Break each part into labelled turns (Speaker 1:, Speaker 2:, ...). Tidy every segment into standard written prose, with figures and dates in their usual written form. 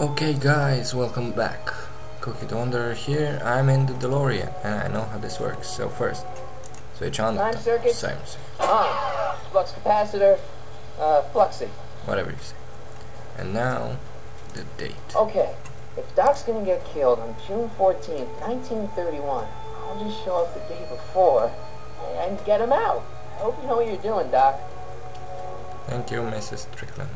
Speaker 1: Okay guys, welcome back. Cookie the Wanderer here. I'm in the DeLorean and I know how this works. So first, switch on
Speaker 2: time
Speaker 1: the
Speaker 2: circuit. On. Flux capacitor. Fluxy.
Speaker 1: whatever you say. And now, the date.
Speaker 2: Okay. If Doc's gonna get killed on June 14th, 1931, I'll just show up the day before and get him out. I hope you know what you're doing, Doc.
Speaker 1: Thank you, Mrs. Strickland.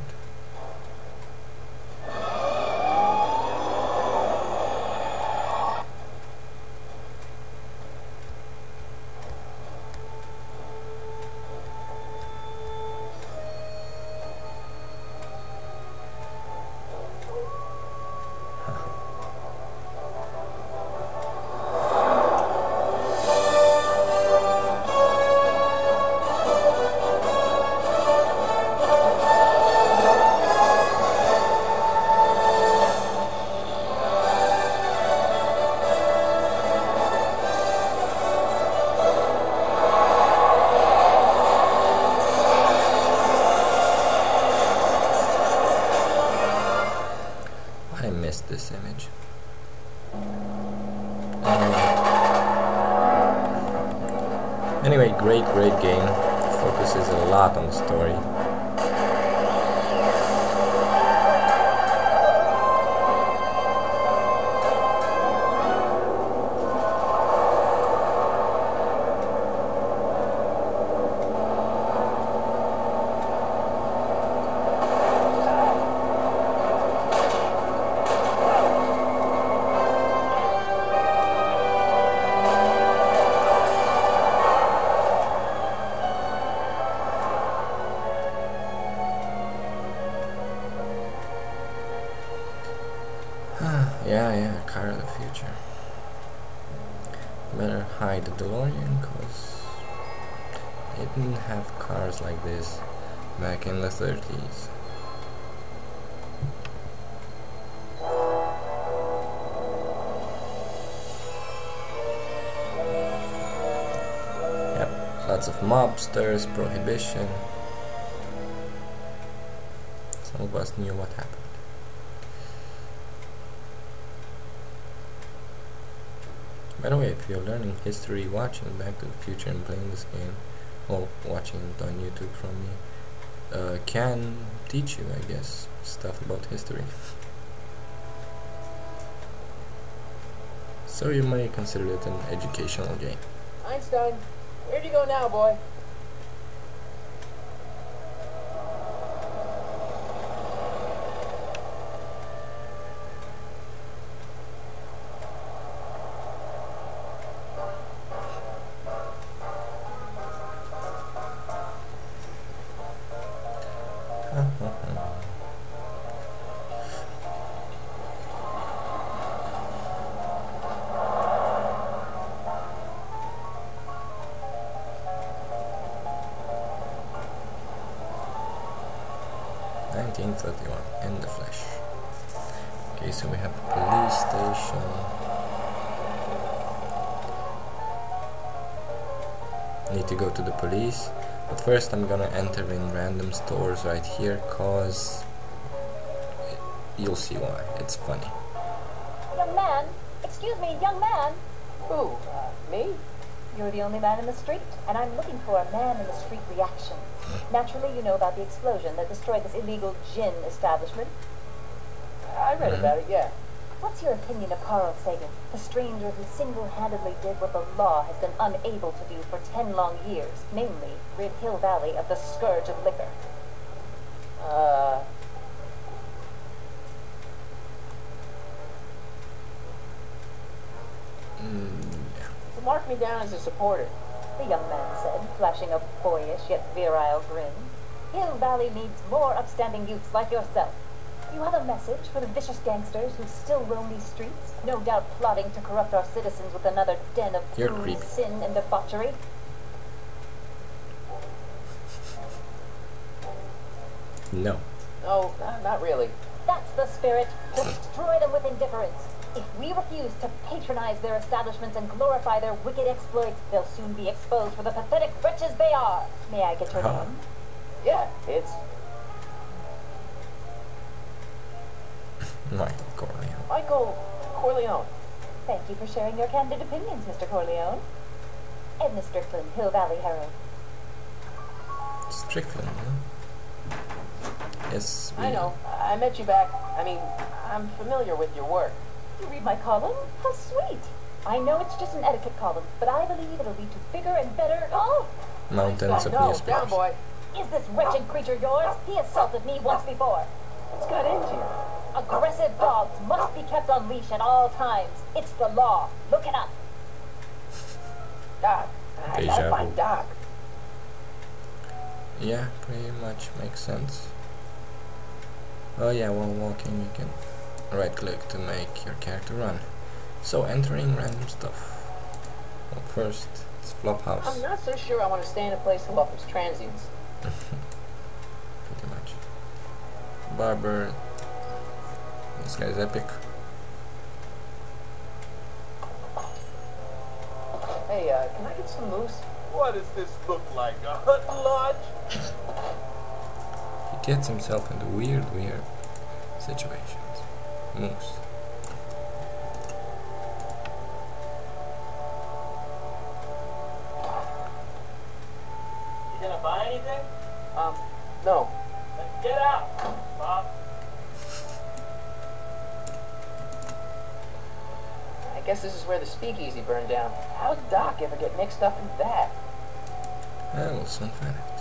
Speaker 1: I missed this image. Anyway, great game. Focuses a lot on the story. Yeah, car of the future. Better hide the DeLorean, cause it didn't have cars like this back in the 30s. Yep, lots of mobsters, prohibition. Some of us knew what happened. By the way, if you're learning history watching Back to the Future and playing this game, or watching it on YouTube from me, can teach you, I guess, stuff about history. So you may consider it an educational game.
Speaker 2: Einstein, where'd you go now, boy?
Speaker 1: In the flesh. Okay, so we have a police station. Need to go to the police, but first I'm gonna enter in random stores right here, cause you'll see why. It's funny.
Speaker 3: Young man, excuse me, young man.
Speaker 2: Who? Me?
Speaker 3: You're the only man in the street, and I'm looking for a man in the street reaction. Naturally, you know about the explosion that destroyed this illegal gin establishment.
Speaker 2: I read about it, yeah.
Speaker 3: What's your opinion of Carl Sagan, the stranger who single-handedly did what the law has been unable to do for 10 long years, namely, rid Hill Valley of the scourge of liquor?
Speaker 2: Well, mark me down as a supporter.
Speaker 3: The young man said, flashing a boyish yet virile grin. Hill Valley needs more upstanding youths like yourself. You have a message for the vicious gangsters who still roam these streets, no doubt plotting to corrupt our citizens with another den of booze, sin, and debauchery?
Speaker 1: No.
Speaker 2: No, not really.
Speaker 3: That's the spirit. Destroy them with indifference. If we refuse to patronize their establishments and glorify their wicked exploits, they'll soon be exposed for the pathetic wretches they are. May I get your name?
Speaker 2: Yeah, it's...
Speaker 1: Michael Corleone.
Speaker 2: Michael Corleone.
Speaker 3: Thank you for sharing your candid opinions, Mr. Corleone. Edna Strickland, Hill Valley Herald.
Speaker 1: Strickland, huh? Yes,
Speaker 2: I know. I met you back. I mean, I'm familiar with your work.
Speaker 3: You read my column? How sweet. I know it's just an etiquette column, but I believe it'll lead to bigger and better... Oh!
Speaker 1: Mountains of
Speaker 2: No,
Speaker 1: newspapers.
Speaker 2: down, boy.
Speaker 3: Is this wretched creature yours? He assaulted me once before.
Speaker 2: What's got into you?
Speaker 3: Aggressive dogs must be kept on leash at all times. It's the law. Look it up.
Speaker 2: Doc. I
Speaker 1: Deja
Speaker 2: gotta find
Speaker 1: vu.
Speaker 2: Doc.
Speaker 1: Yeah, pretty much makes sense. Oh yeah, while walking you can right click to make your character run. So entering random stuff. Well, first it's Flophouse.
Speaker 2: I'm not so sure I want to stay in a place who offers transients.
Speaker 1: Pretty much. Barber. This guy's epic.
Speaker 2: Hey, can I get some moose?
Speaker 4: What does this look like? A hunting lodge?
Speaker 1: He gets himself into weird situations. Moose.
Speaker 4: You gonna buy anything?
Speaker 2: No.
Speaker 4: Then get out, Bob.
Speaker 2: I guess this is where the speakeasy burned down. How'd Doc ever get mixed up in that?
Speaker 1: I will soon find out.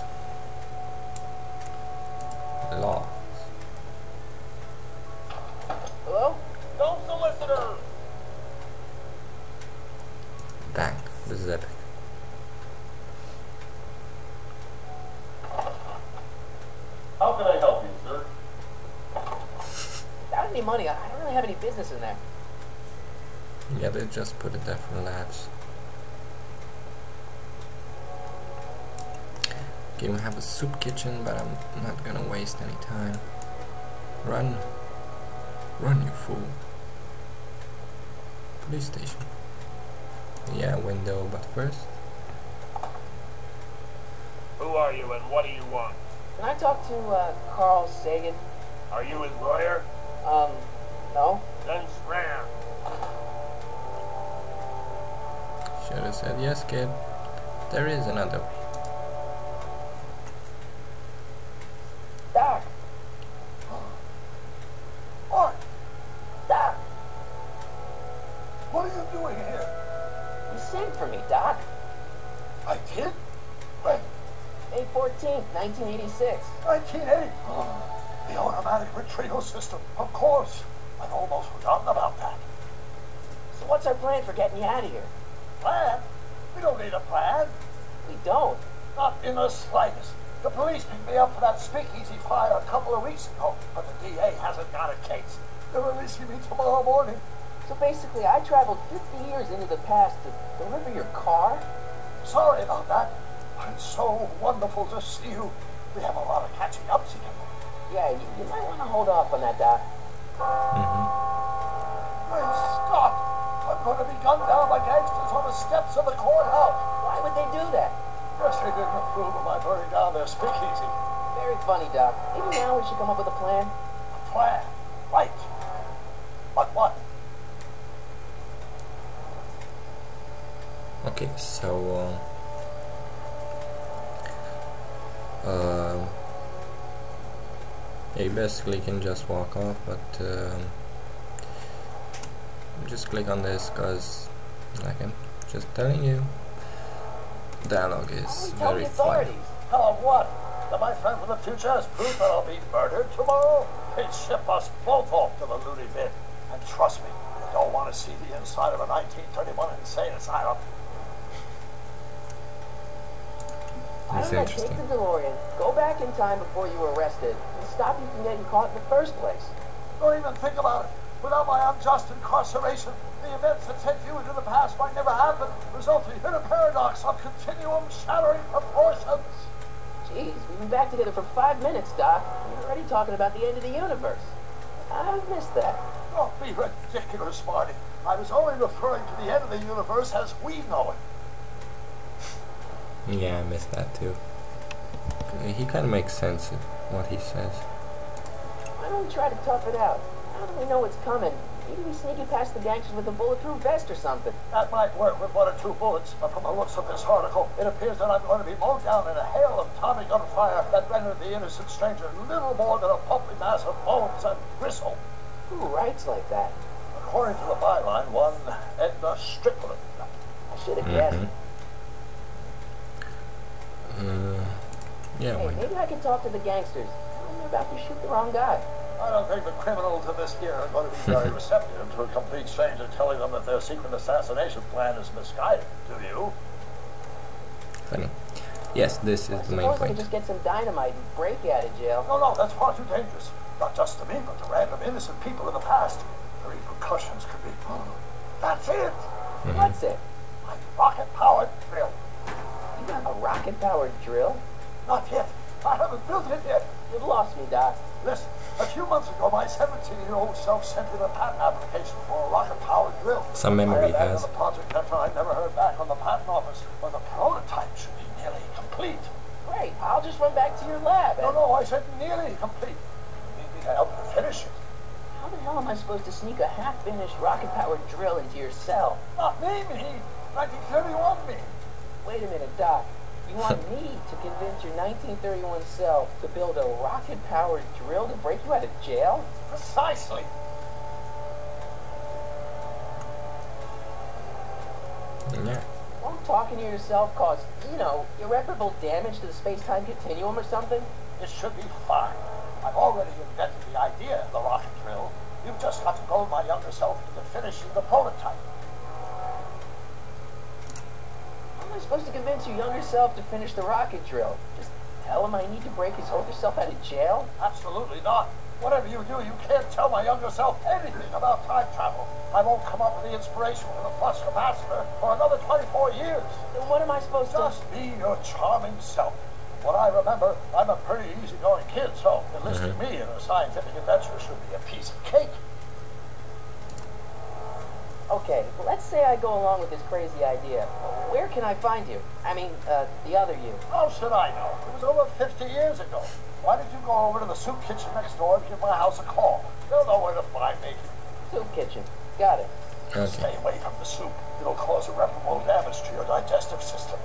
Speaker 1: Law.
Speaker 2: Hello?
Speaker 4: No solicitor!
Speaker 1: Bang. This is epic.
Speaker 4: How can I help you, sir?
Speaker 2: Without any money, I don't really have any business in there.
Speaker 1: Yeah, they just put it there for laughs. Okay, we have a soup kitchen, but I'm not gonna waste any time. Run. Run, you fool. Police station. Yeah, window, but first.
Speaker 4: Who are you and what do you want?
Speaker 2: Can I talk to, Carl Sagan?
Speaker 4: Are you his lawyer?
Speaker 2: No?
Speaker 4: Then scram.
Speaker 1: Should have said yes, kid. There is another way.
Speaker 2: Doc!
Speaker 4: What?
Speaker 2: Doc!
Speaker 4: What are you doing here?
Speaker 2: You sent for me, Doc.
Speaker 4: I did? When?
Speaker 2: May 14th, 1986.
Speaker 4: 1980. The automatic retrieval system. Of course. I'd almost forgotten about that.
Speaker 2: So what's our plan for getting you out of here?
Speaker 4: Plan? We don't need a plan.
Speaker 2: We don't.
Speaker 4: Not in the slightest. The police picked me up for that speakeasy fire a couple of weeks ago, but the DA hasn't got a case. They're releasing me tomorrow morning.
Speaker 2: So basically, I traveled 50 years into the past to deliver your car?
Speaker 4: Sorry about that. It's so wonderful to see you. We have a lot of catching up to do.
Speaker 2: Yeah, you might want to hold off on that, Doc.
Speaker 4: Great Scott! I'm going to be gunned down by gangsters on the steps of the courthouse.
Speaker 2: Why would they do that?
Speaker 4: Guess they didn't approve of my burning down their speakeasy.
Speaker 2: Very funny, Doc. Maybe now we should come up with a plan.
Speaker 4: A plan? Right. But what?
Speaker 1: Okay, so you basically can just walk off, but just click on this because, like I'm just telling you, dialogue is
Speaker 2: Tell the
Speaker 1: very
Speaker 2: authorities.
Speaker 1: funny.
Speaker 4: Tell them what? That my friend from the future has proof that I'll be murdered tomorrow? They'd ship us both off to the loony bin. And trust me, I don't want to see the inside of a 1931 insane asylum.
Speaker 2: Why
Speaker 1: It's
Speaker 2: don't I take
Speaker 1: interesting.
Speaker 2: the DeLorean, go back in time before you were arrested, and stop you from getting caught in the first place?
Speaker 4: Don't even think about it. Without my unjust incarceration, the events that sent you into the past might never happen, resulting in a paradox of continuum shattering proportions.
Speaker 2: Jeez, we've been back together for 5 minutes, Doc. We're already talking about the end of the universe. I've missed that.
Speaker 4: Don't be ridiculous, Marty. I was only referring to the end of the universe as we know it.
Speaker 1: Yeah, I missed that too. He kind of makes sense of what he says.
Speaker 2: Why don't we try to tough it out? I How do we know it's coming? Maybe we sneak it past the gangsters with a bulletproof vest or something.
Speaker 4: That might work with 1 or 2 bullets, but from the looks of this article, it appears that I'm going to be mowed down in a hail of Tommy gun fire that rendered the innocent stranger little more than a pumpy mass of bones and gristle.
Speaker 2: Who writes like that?
Speaker 4: According to the byline, one Edna Strickland.
Speaker 2: I should have guessed.
Speaker 1: Yeah,
Speaker 2: Hey, maybe I can talk to the gangsters. Tell them they're about to shoot the wrong guy.
Speaker 4: I don't think the criminals of this year are going to be very receptive to a complete stranger telling them that their secret assassination plan is misguided. Do you?
Speaker 1: funny. Yes, this is the main
Speaker 2: Suppose I
Speaker 1: point.
Speaker 2: could just get some dynamite and break you out of jail.
Speaker 4: No, that's far too dangerous. Not just to me, but to random innocent people in the past. The repercussions could be... That's it!
Speaker 2: What's it?
Speaker 4: My rocket-powered drill.
Speaker 2: You got a rocket-powered drill?
Speaker 4: Not yet. I haven't built it yet.
Speaker 2: You've lost me, Doc.
Speaker 4: Listen, a few months ago, my 17-year-old self sent in a patent application for a rocket-powered drill.
Speaker 1: Some memory he
Speaker 4: I
Speaker 1: has.
Speaker 4: the project after I never heard back from the patent office, but the prototype should be nearly complete.
Speaker 2: Great. I'll just run back to your lab.
Speaker 4: No, I said nearly complete. You need me to help you finish it.
Speaker 2: How the hell am I supposed to sneak a half-finished rocket-powered drill into your cell?
Speaker 4: Not me. 1931 me.
Speaker 2: Wait a minute, Doc. You want me to convince your 1931 self to build a rocket-powered drill to break you out of jail?
Speaker 4: Precisely.
Speaker 1: Yeah.
Speaker 2: Won't talking to yourself cause, irreparable damage to the space-time continuum or something?
Speaker 4: It should be fine. I've already invented the idea of the rocket drill. You've just got to goad my younger self into finishing the prototype.
Speaker 2: How am I supposed to convince your younger self to finish the rocket drill? Just tell him I need to break his older self out of jail?
Speaker 4: Absolutely not. Whatever you do, you can't tell my younger self anything about time travel. I won't come up with the inspiration for the flux capacitor for another 24 years.
Speaker 2: Then what am I supposed to...
Speaker 4: Just be your charming self. What I remember, I'm a pretty easygoing kid, so enlisting me in a scientific adventure should be a piece of cake.
Speaker 2: Okay, well, let's say I go along with this crazy idea. Where can I find you? I mean, the other you.
Speaker 4: How should I know? It was over 50 years ago. Why did you go over to the soup kitchen next door and give my house a call? They'll know where to find me.
Speaker 2: Soup kitchen. Got it.
Speaker 1: Okay.
Speaker 4: Stay away from the soup. It'll cause irreparable damage to your digestive system.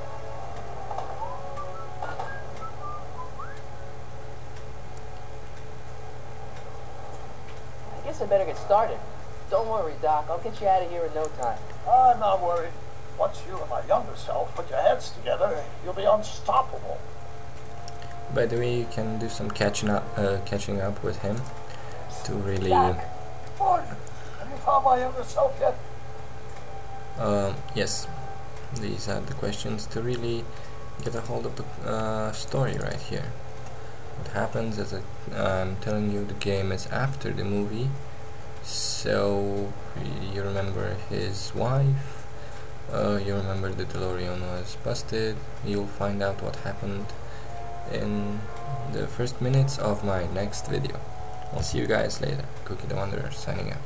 Speaker 2: I guess I better get started. Don't worry, Doc. I'll get you out of here in no time.
Speaker 4: I'm not worried. Once you and my younger self put your heads together, you'll be unstoppable.
Speaker 1: By the way, you can do some catching up with him to really.
Speaker 4: Doc, boy, have you found my younger self yet?
Speaker 1: Yes, these are the questions to really get a hold of the story right here. What happens is I'm telling you the game is after the movie, so you remember his wife, you remember the DeLorean was busted, you'll find out what happened in the first minutes of my next video. I'll see you guys later. Cookie the Wanderer signing out.